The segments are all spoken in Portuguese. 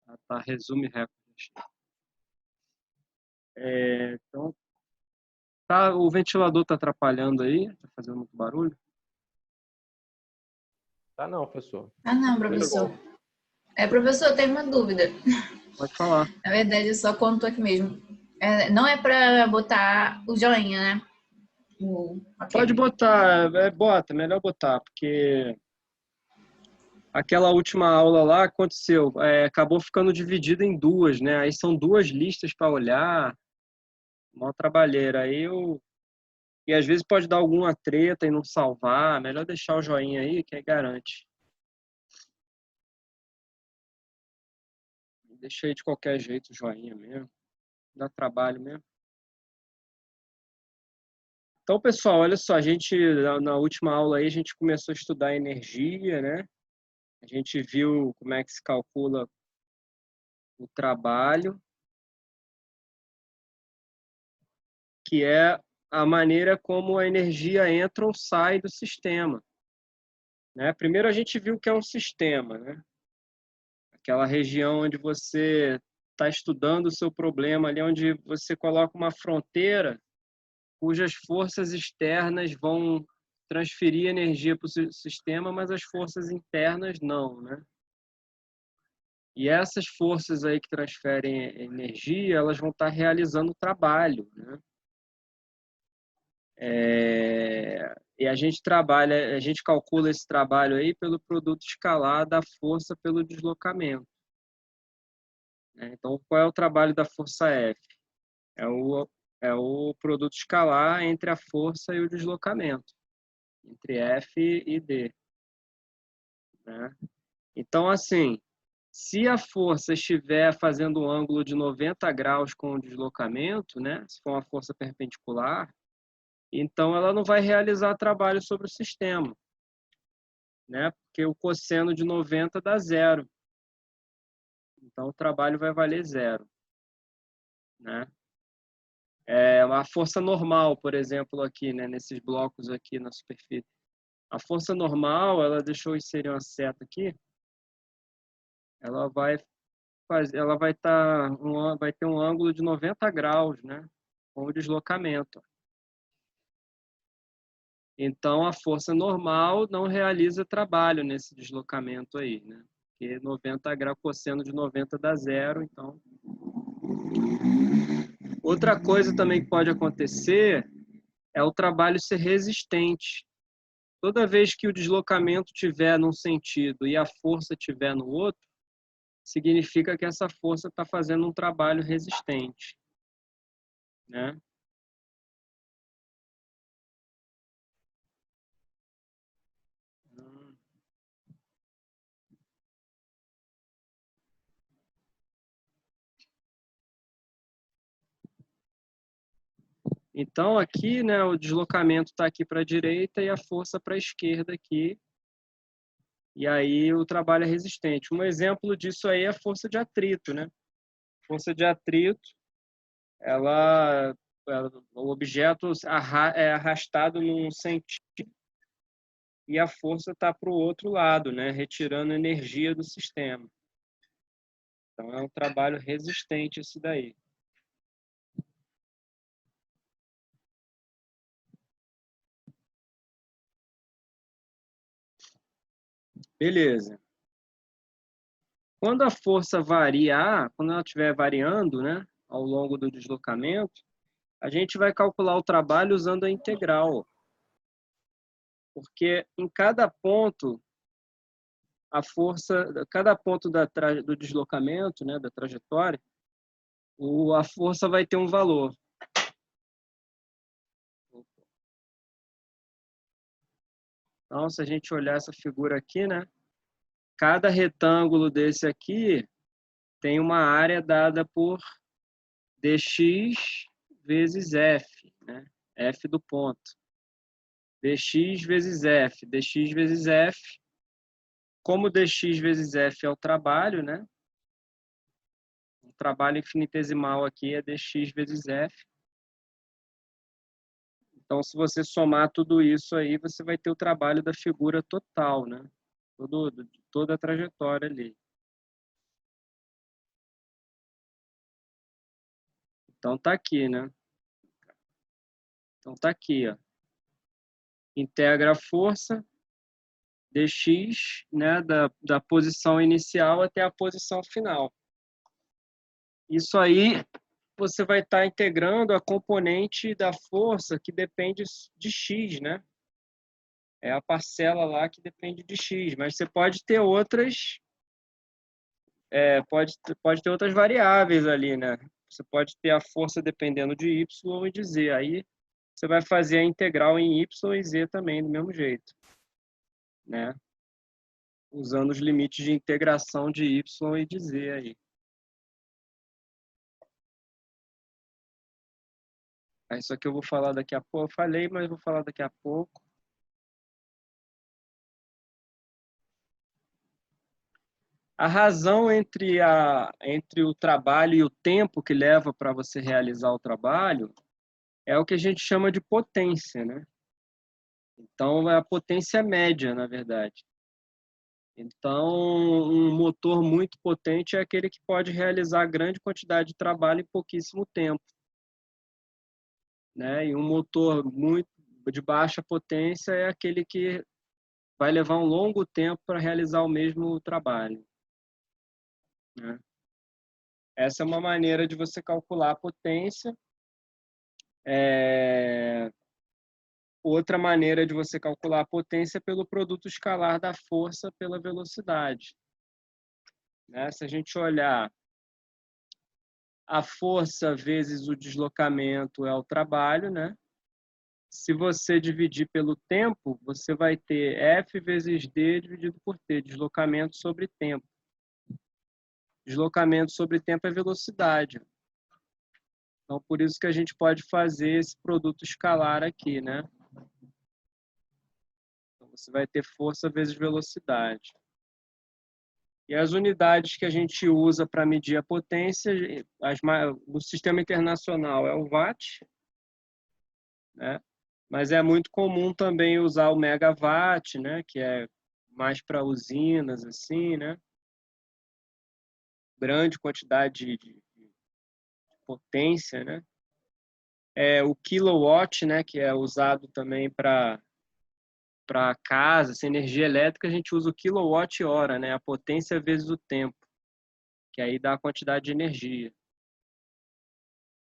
Ah, tá, resume recorde. Então, tá, o ventilador tá atrapalhando aí? Tá fazendo muito barulho? Tá não, professor. Ah, não, professor. Professor, eu tenho uma dúvida. Pode falar. Na verdade, eu só conto aqui mesmo. Não é para botar o joinha, né? Ok. Pode botar, bota, melhor botar, porque aquela última aula lá aconteceu, acabou ficando dividida em duas, né? Aí são duas listas para olhar, mó trabalheira. E às vezes pode dar alguma treta e não salvar, melhor deixar o joinha aí, que aí garante. Deixei de qualquer jeito o joinha mesmo, dá trabalho mesmo. Então, pessoal, olha só, a gente, na última aula aí, a gente começou a estudar energia, né? A gente viu como é que se calcula o trabalho, que é a maneira como a energia entra ou sai do sistema, né? Primeiro a gente viu que é um sistema, né? Aquela região onde você está estudando o seu problema, ali onde você coloca uma fronteira cujas forças externas vão transferir energia para o sistema, mas as forças internas não, né? E essas forças aí que transferem energia, elas vão estar realizando o trabalho, né? E a gente trabalha, a gente calcula esse trabalho aí pelo produto escalar da força pelo deslocamento, né? Então, qual é o trabalho da força F? É o produto escalar entre a força e o deslocamento, entre F e D, né? Então, assim, se a força estiver fazendo um ângulo de 90 graus com o deslocamento, né? Se for uma força perpendicular, então ela não vai realizar trabalho sobre o sistema, né? Porque o cosseno de 90 dá zero. Então o trabalho vai valer zero, né? A força normal, por exemplo, aqui, né? Nesses blocos aqui na superfície. A força normal, deixa eu inserir uma seta aqui, ela vai vai ter um ângulo de 90 graus, né? Com o deslocamento. Então, a força normal não realiza trabalho nesse deslocamento aí, né? Porque 90 graus, cosseno de 90 dá zero, então... Outra coisa também que pode acontecer é o trabalho ser resistente. Toda vez que o deslocamento tiver num sentido e a força tiver no outro, significa que essa força está fazendo um trabalho resistente, né? Então, aqui, né, o deslocamento está aqui para a direita e a força para a esquerda aqui. E aí o trabalho é resistente. Um exemplo disso aí é a força de atrito, né? Força de atrito, o objeto é arrastado num sentido e a força está para o outro lado, né? Retirando energia do sistema. Então é um trabalho resistente esse daí. Beleza. Quando a força variar, quando ela estiver variando, né, ao longo do deslocamento, a gente vai calcular o trabalho usando a integral. Porque em cada ponto, cada ponto do deslocamento, né, da trajetória, a força vai ter um valor. Então, se a gente olhar essa figura aqui, né, cada retângulo desse aqui tem uma área dada por dx vezes f, né, f do ponto. dx vezes f, dx vezes f. Como dx vezes f é o trabalho, né? O trabalho infinitesimal aqui é dx vezes f. Então, se você somar tudo isso aí, você vai ter o trabalho da figura total, né? Toda a trajetória ali. Então tá aqui, né? Então tá aqui, ó. Integra a força dx, né, da posição inicial até a posição final. Isso aí você vai estar integrando a componente da força que depende de x, né? É a parcela lá que depende de x, mas você pode ter outras, pode ter outras variáveis ali, né? Você pode ter a força dependendo de y e de z. Aí você vai fazer a integral em y e z também, do mesmo jeito, né? Usando os limites de integração de y e de z aí. Isso aqui eu vou falar daqui a pouco. Eu falei, mas vou falar daqui a pouco. A razão entre o trabalho e o tempo que leva para você realizar o trabalho é o que a gente chama de potência, né? Então, é a potência média, na verdade. Então, um motor muito potente é aquele que pode realizar grande quantidade de trabalho em pouquíssimo tempo, né? E um motor muito de baixa potência é aquele que vai levar um longo tempo para realizar o mesmo trabalho, né? Essa é uma maneira de você calcular a potência. Outra maneira de você calcular a potência é pelo produto escalar da força pela velocidade, né? Se a gente olhar a força vezes o deslocamento é o trabalho, né? Se você dividir pelo tempo, você vai ter F vezes D dividido por T, deslocamento sobre tempo. Deslocamento sobre tempo é velocidade. Então, por isso que a gente pode fazer esse produto escalar aqui, né? Então, você vai ter força vezes velocidade. E as unidades que a gente usa para medir a potência, no sistema internacional é o watt, né? Mas é muito comum também usar o megawatt, né? Que é mais para usinas, assim, né? Grande quantidade de potência, né? O kilowatt, né? Que é usado também para casa, essa energia elétrica, a gente usa o quilowatt-hora, né? A potência vezes o tempo, que aí dá a quantidade de energia.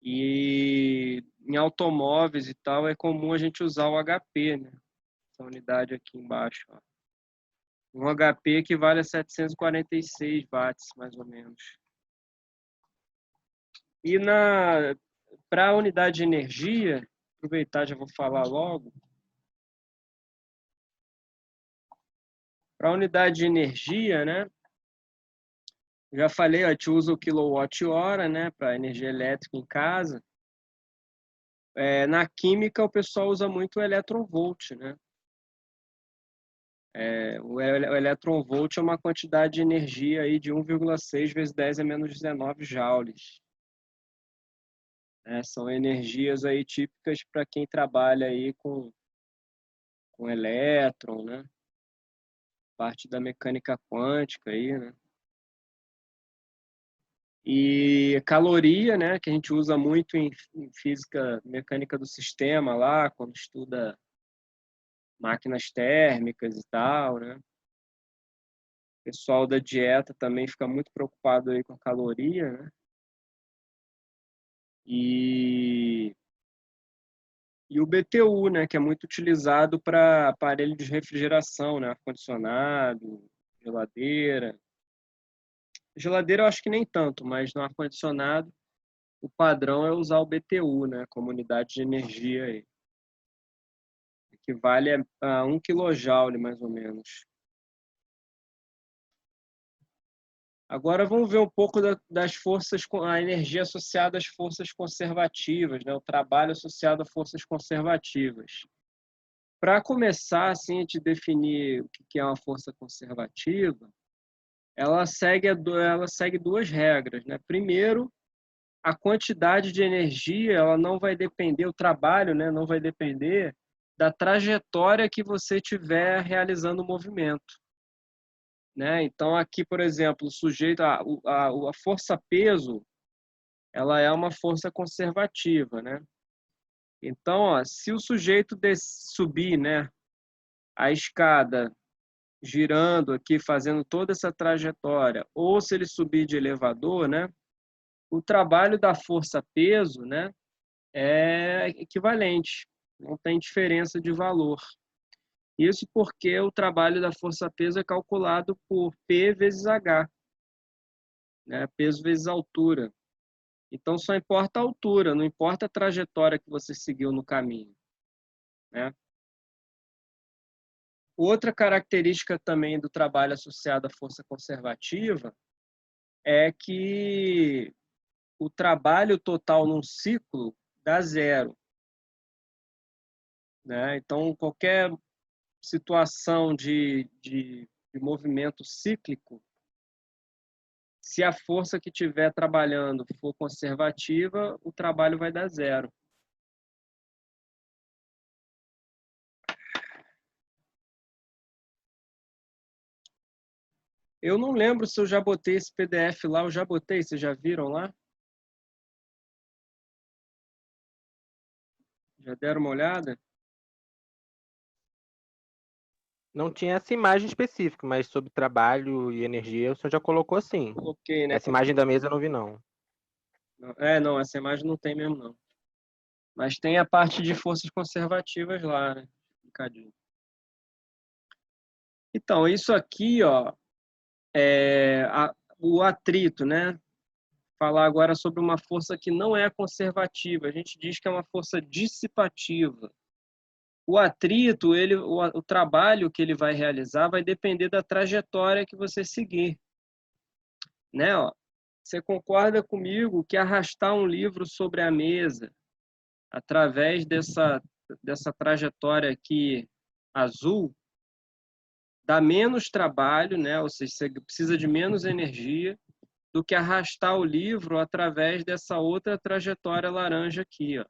E em automóveis e tal, é comum a gente usar o HP, né? Essa unidade aqui embaixo, ó. Um HP equivale a 746 watts, mais ou menos. E para a unidade de energia, aproveitar, já vou falar logo. Para a unidade de energia, né? Já falei, ó, a gente usa o quilowatt-hora, né? Para energia elétrica em casa. Na química, o pessoal usa muito o eletronvolt, né? O eletronvolt é uma quantidade de energia aí de 1,6 vezes 10 a menos 19 joules. São energias aí típicas para quem trabalha aí com elétron, né? Parte da mecânica quântica aí, né? E caloria, né? Que a gente usa muito em física mecânica do sistema lá, quando estuda máquinas térmicas e tal, né? O pessoal da dieta também fica muito preocupado aí com a caloria, né? E o BTU, né, que é muito utilizado para aparelho de refrigeração, né, ar-condicionado, geladeira. Geladeira eu acho que nem tanto, mas no ar-condicionado o padrão é usar o BTU, né, como unidade de energia aí, que vale a 1 kJ mais ou menos. Agora vamos ver um pouco das forças, a energia associada às forças conservativas, né, o trabalho associado a forças conservativas. Para começar assim, a gente definir o que é uma força conservativa, ela segue duas regras, né? Primeiro, a quantidade de energia, ela não vai depender, o trabalho, né, não vai depender da trajetória que você estiver realizando o movimento, né? Então, aqui, por exemplo, o sujeito, a força-peso, ela é uma força conservativa, né? Então, ó, se o sujeito subir, né, a escada girando aqui, fazendo toda essa trajetória, ou se ele subir de elevador, né, o trabalho da força-peso, né, é equivalente, não tem diferença de valor. Isso porque o trabalho da força-peso é calculado por P vezes H, né, peso vezes altura. Então, só importa a altura, não importa a trajetória que você seguiu no caminho, né? Outra característica também do trabalho associado à força conservativa é que o trabalho total num ciclo dá zero, né? Então, qualquer situação de movimento cíclico, se a força que estiver trabalhando for conservativa, o trabalho vai dar zero. Eu não lembro se eu já botei esse PDF lá, eu já botei, vocês já viram lá? Já deram uma olhada? Não tinha essa imagem específica, mas sobre trabalho e energia o senhor já colocou sim. Coloquei, né? Essa imagem da mesa eu não vi, não. Não, essa imagem não tem mesmo, não. Mas tem a parte de forças conservativas lá, né? Explicadinho. Então, isso aqui, ó, o atrito, né? Falar agora sobre uma força que não é conservativa. A gente diz que é uma força dissipativa. O atrito, o trabalho que ele vai realizar vai depender da trajetória que você seguir, né? Ó, você concorda comigo que arrastar um livro sobre a mesa através dessa trajetória aqui azul dá menos trabalho, né? Ou seja, você precisa de menos energia do que arrastar o livro através dessa outra trajetória laranja aqui, ó,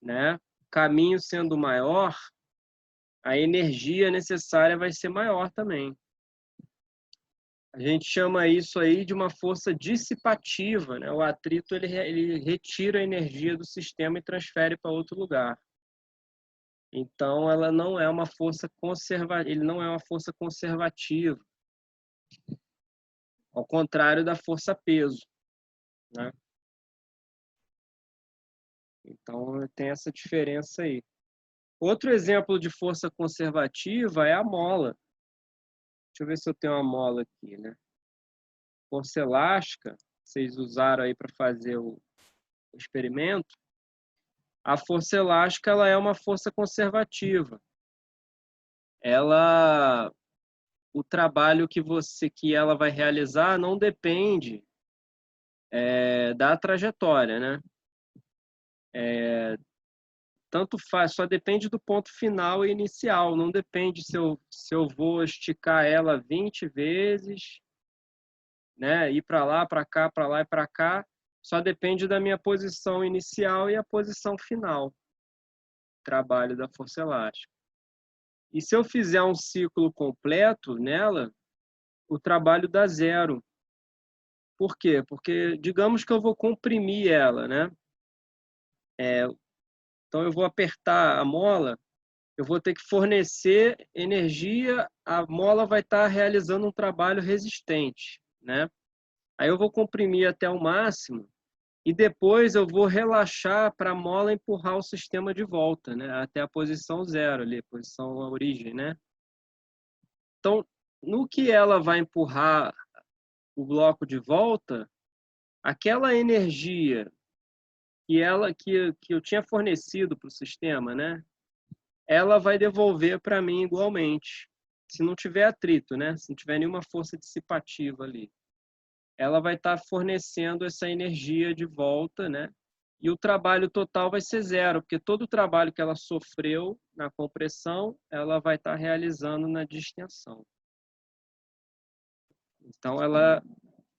né? Caminho sendo maior, a energia necessária vai ser maior também. A gente chama isso aí de uma força dissipativa, né? O atrito ele retira a energia do sistema e transfere para outro lugar. Então, ela não é uma força ele não é uma força conservativa, ao contrário da força-peso, né? Então, tem essa diferença aí. Outro exemplo de força conservativa é a mola. Deixa eu ver se eu tenho uma mola aqui, né? Força elástica, vocês usaram aí para fazer o experimento. A força elástica, ela é uma força conservativa. O trabalho que ela vai realizar não depende da trajetória, né? Tanto faz, só depende do ponto final e inicial, não depende se eu vou esticar ela 20 vezes, né? Ir para lá, para cá, para lá e para cá, só depende da minha posição inicial e a posição final, trabalho da força elástica. E se eu fizer um ciclo completo nela, o trabalho dá zero. Por quê? Porque digamos que eu vou comprimir ela, né? Então eu vou apertar a mola, eu vou ter que fornecer energia, a mola vai estar realizando um trabalho resistente, né? Aí eu vou comprimir até o máximo e depois eu vou relaxar para a mola empurrar o sistema de volta, né? Até a posição zero ali, posição a origem, né? Então, no que ela vai empurrar o bloco de volta, aquela energia que eu tinha fornecido para o sistema, né? Ela vai devolver para mim igualmente. Se não tiver atrito, né? Se não tiver nenhuma força dissipativa ali, ela vai estar fornecendo essa energia de volta, né? E o trabalho total vai ser zero, porque todo o trabalho que ela sofreu na compressão, ela vai estar realizando na distensão. Então, ela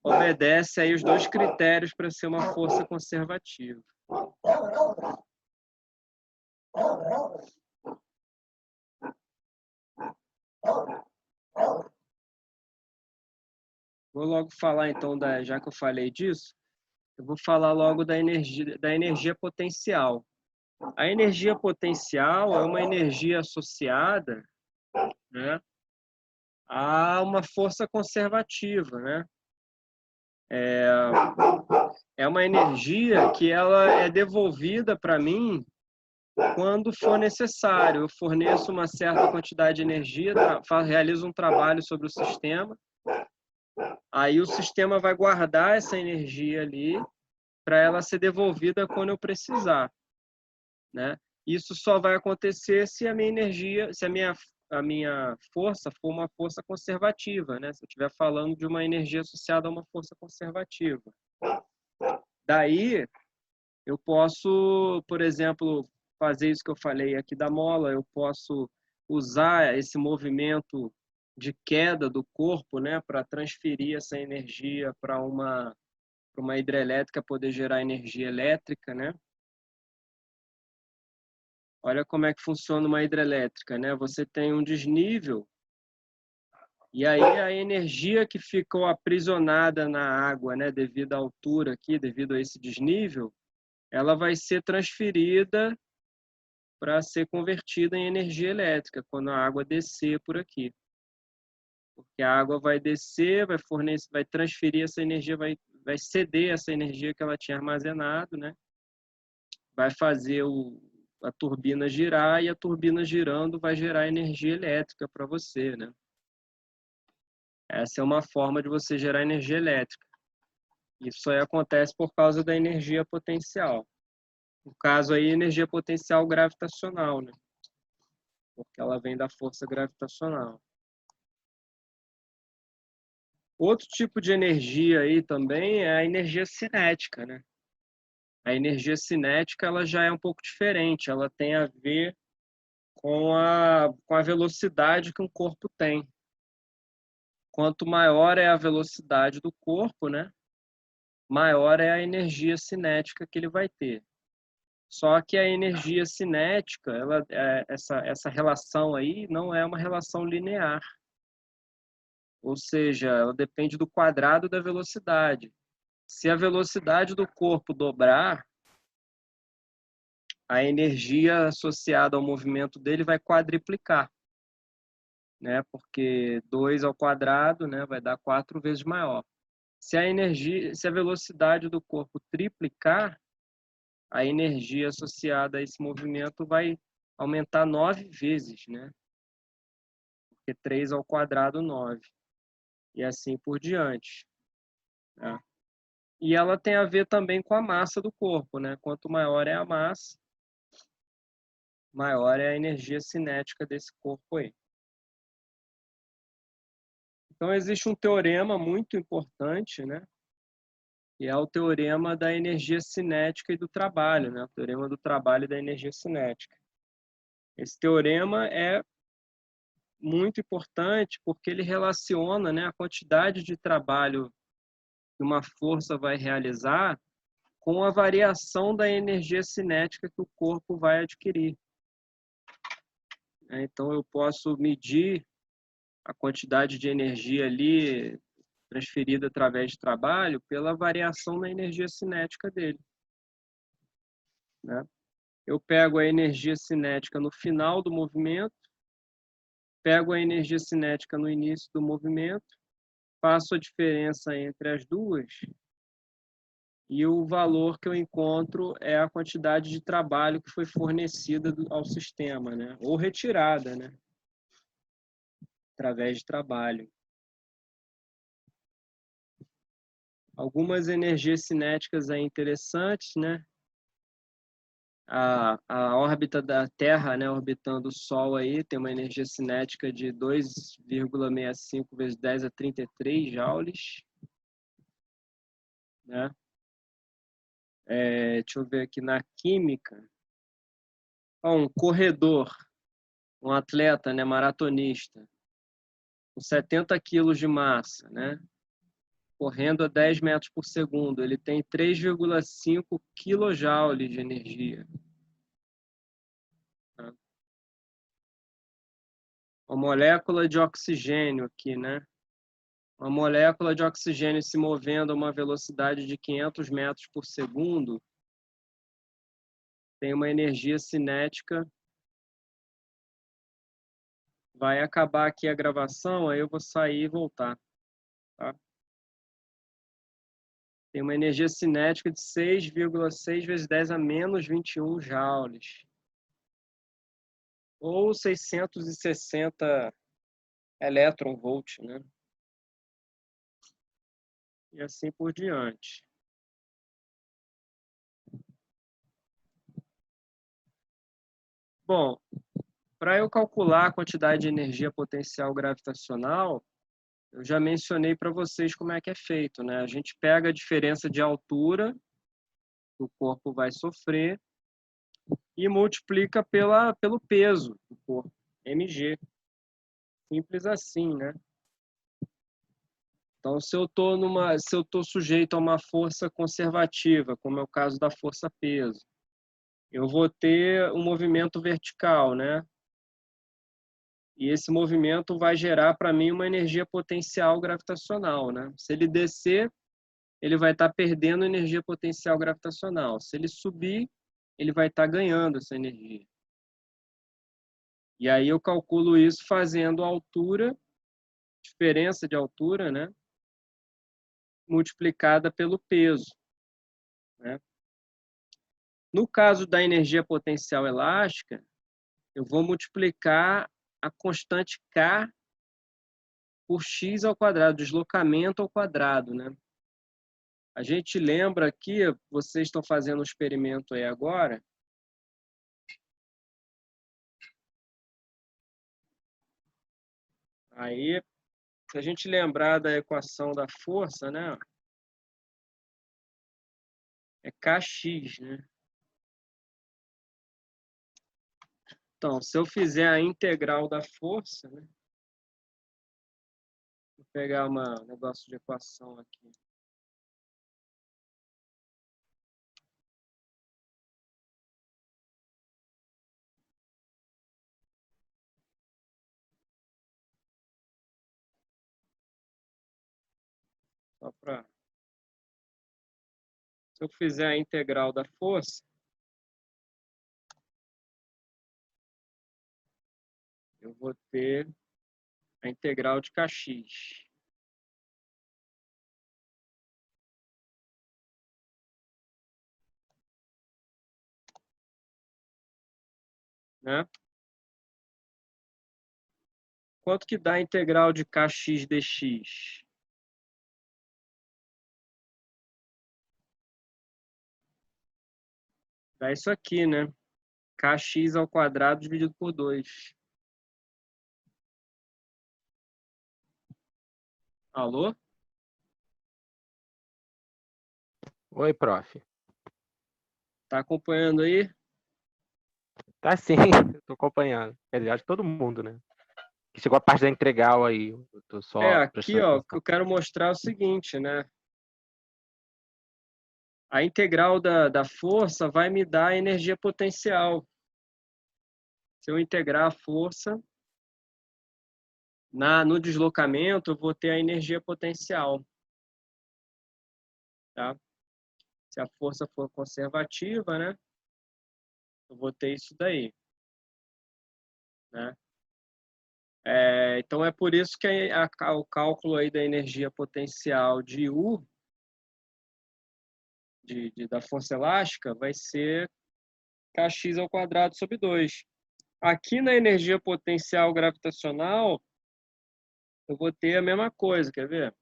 obedece aí os dois critérios para ser uma força conservativa. Vou logo falar então, já que eu falei disso, Eu vou falar logo da energia potencial. A energia potencial é uma energia associada, né, a uma força conservativa, né? É uma energia que ela é devolvida para mim quando for necessário. Eu forneço uma certa quantidade de energia, realizo um trabalho sobre o sistema, aí o sistema vai guardar essa energia ali para ela ser devolvida quando eu precisar, né? Isso só vai acontecer se a minha energia, se a minha força for uma força conservativa, né? Se eu estiver falando de uma energia associada a uma força conservativa. Daí, eu posso, por exemplo, fazer isso que eu falei aqui da mola, eu posso usar esse movimento de queda do corpo, né, para transferir essa energia para uma hidrelétrica poder gerar energia elétrica, né? Olha como é que funciona uma hidrelétrica, né? Você tem um desnível e aí a energia que ficou aprisionada na água, né, devido à altura aqui, devido a esse desnível, ela vai ser transferida para ser convertida em energia elétrica quando a água descer por aqui. Porque a água vai descer, vai fornecer, vai transferir essa energia, vai ceder essa energia que ela tinha armazenado, né? Vai fazer a turbina girar e a turbina girando vai gerar energia elétrica para você, né? Essa é uma forma de você gerar energia elétrica. Isso aí acontece por causa da energia potencial. No caso aí, energia potencial gravitacional, né? Porque ela vem da força gravitacional. Outro tipo de energia aí também é a energia cinética, né? A energia cinética ela já é um pouco diferente, ela tem a ver com a velocidade que um corpo tem. Quanto maior é a velocidade do corpo, né, maior é a energia cinética que ele vai ter. Só que a energia cinética, essa relação aí não é uma relação linear. Ou seja, ela depende do quadrado da velocidade. Se a velocidade do corpo dobrar, a energia associada ao movimento dele vai quadriplicar, né? Porque 2 ao quadrado, né, vai dar 4 vezes maior. Se a velocidade do corpo triplicar, a energia associada a esse movimento vai aumentar 9 vezes, né? Porque 3 ao quadrado, 9. E assim por diante, né? E ela tem a ver também com a massa do corpo, né? Quanto maior é a massa, maior é a energia cinética desse corpo aí. Então, existe um teorema muito importante, né? E é o teorema da energia cinética e do trabalho, né? O teorema do trabalho e da energia cinética. Esse teorema é muito importante porque ele relaciona, né, a quantidade de trabalho que uma força vai realizar com a variação da energia cinética que o corpo vai adquirir. Então, eu posso medir a quantidade de energia ali transferida através de trabalho pela variação na energia cinética dele, né? Eu pego a energia cinética no final do movimento, pego a energia cinética no início do movimento, faço a diferença entre as duas e o valor que eu encontro é a quantidade de trabalho que foi fornecida ao sistema, né? Ou retirada, né? Através de trabalho. Algumas energias cinéticas aí interessantes, né? A órbita da Terra, né, orbitando o Sol aí, tem uma energia cinética de 2,65 vezes 10 a 33 joules, né? Deixa eu ver aqui na química. Um corredor, um atleta, né, maratonista, com 70 quilos de massa, né? Correndo a 10 metros por segundo, ele tem 3,5 quilojoules de energia. Uma molécula de oxigênio aqui, né? Uma molécula de oxigênio se movendo a uma velocidade de 500 metros por segundo tem uma energia cinética. Vai acabar aqui a gravação, aí eu vou sair e voltar. Tá? Tem uma energia cinética de 6,6 vezes 10 a menos 21 joules. Ou 660 elétron-volt, né? E assim por diante. Bom, para eu calcular a quantidade de energia potencial gravitacional, eu já mencionei para vocês como é que é feito, né? A gente pega a diferença de altura que o corpo vai sofrer e multiplica pelo peso do corpo, mg. Simples assim, né? Então, se eu estou sujeito a uma força conservativa, como é o caso da força-peso, eu vou ter um movimento vertical, né? E esse movimento vai gerar para mim uma energia potencial gravitacional, né? Se ele descer, ele vai estar perdendo energia potencial gravitacional. Se ele subir, ele vai estar ganhando essa energia. E aí eu calculo isso fazendo a altura, diferença de altura, né? Multiplicada pelo peso, né? No caso da energia potencial elástica, eu vou multiplicar a constante K por x ao quadrado, deslocamento ao quadrado, né? A gente lembra aqui, vocês estão fazendo um experimento aí agora. Aí, se a gente lembrar da equação da força, né? É Kx, né? Então, se eu fizer a integral da força, né? Vou pegar um negócio de equação aqui. Só para... Se eu fizer a integral da força, eu vou ter a integral de Kx. Né? Quanto que dá a integral de Kx dx? Dá isso aqui, né? Kx ao quadrado dividido por 2. Alô? Oi, prof. Tá acompanhando aí? Tá sim, eu tô acompanhando. Quer dizer, acho que todo mundo, né? Que chegou a parte da integral aí, eu tô só Aqui, prestando ó, o que atenção. eu quero mostrar é o seguinte, né? A integral da força vai me dar a energia potencial. Se eu integrar a força no deslocamento, eu vou ter a energia potencial. Tá? Se a força for conservativa, né? Eu vou ter isso daí. Né? Então, é por isso que o cálculo aí da energia potencial de U, da força elástica, vai ser Kx ao quadrado sobre 2. Aqui na energia potencial gravitacional, eu vou ter a mesma coisa, quer ver?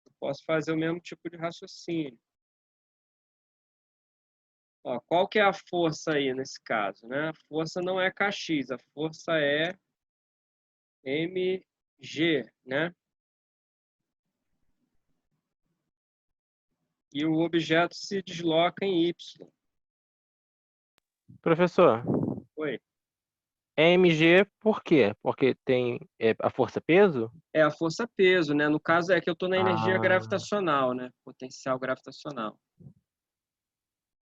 Eu posso fazer o mesmo tipo de raciocínio. Ó, qual que é a força aí nesse caso, né? A força não é Kx, a força é mg, né? E o objeto se desloca em y. Professor, Oi. é mg por quê? Porque tem a força-peso? É a força-peso, né? No caso é que eu estou na energia Ah, gravitacional, né? Potencial gravitacional.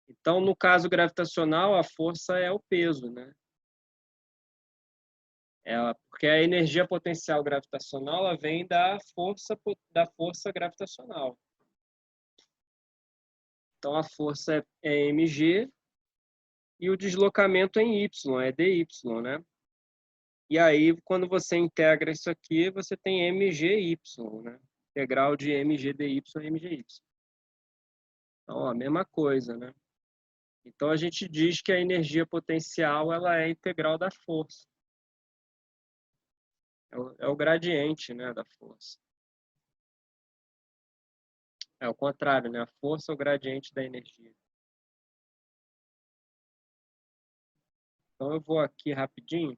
Então, no caso gravitacional, a força é o peso, né? Porque a energia potencial gravitacional ela vem da força gravitacional. Então, a força é mg e o deslocamento é em y, é dy, né? E aí, quando você integra isso aqui, você tem mgy, né? Integral de mg dy, mgy. Então, a mesma coisa, né? Então, a gente diz que a energia potencial ela é integral da força. É o gradiente, né, da força. É o contrário, né? A força é o gradiente da energia. Então, eu vou aqui rapidinho.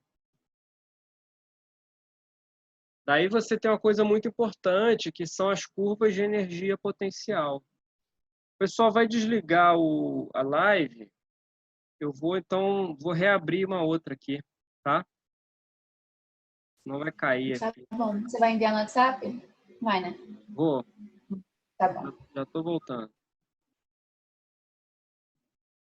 Daí você tem uma coisa muito importante, que são as curvas de energia potencial. O pessoal vai desligar a live. Eu vou, então, reabrir uma outra aqui, tá? Não vai cair Tá aqui. bom. Você vai enviar no WhatsApp? Vai, né? Vou. Tá bom. Já estou voltando.